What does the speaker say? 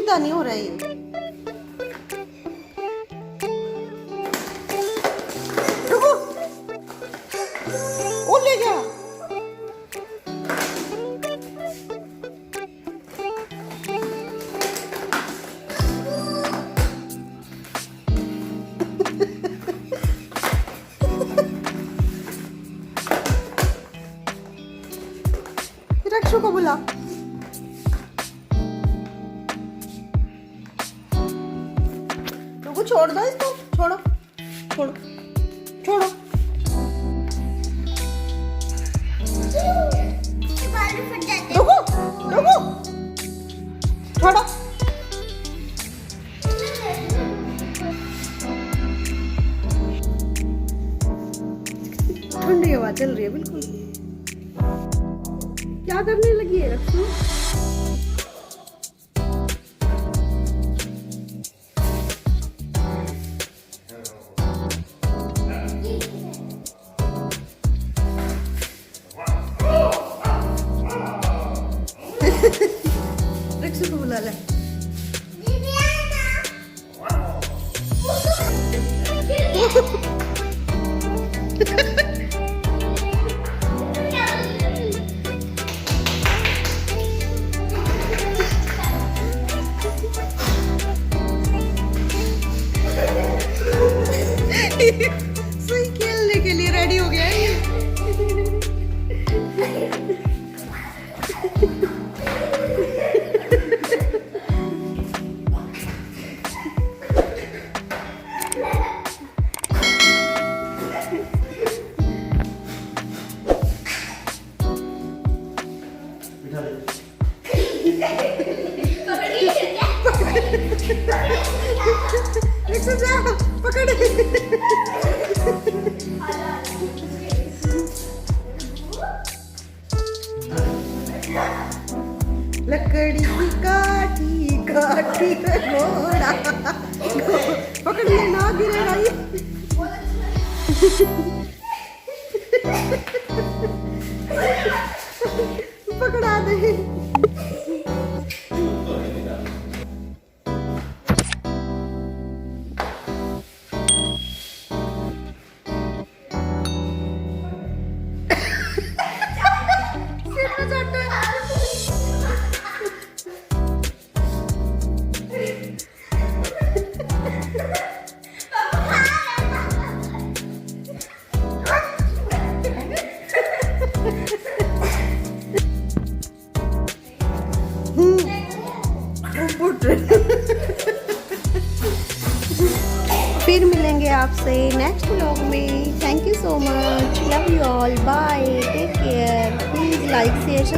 सीधा नहीं हो रहा है ये। रुको, वो ले जा। रक्षु को बुला। रुको, छोड़ दो इसको, छोड़ो छोड़ो छोड़ो। रुको रुको, छोड़ो। ठंडी हवा चल रही है बिल्कुल। क्या करने लगी है रक्षु? रक्षु को बुला ले। सही खेलने के लिए रेडी हो गया है ये। पकड़। लकड़ी काटी काटी घोड़ा, पकड़ ले ना गिरेगा ये। पकड़ा दे। फिर मिलेंगे आपसे नेक्स्ट व्लॉग में। Thank you so much, love you all, bye, take care, please like share.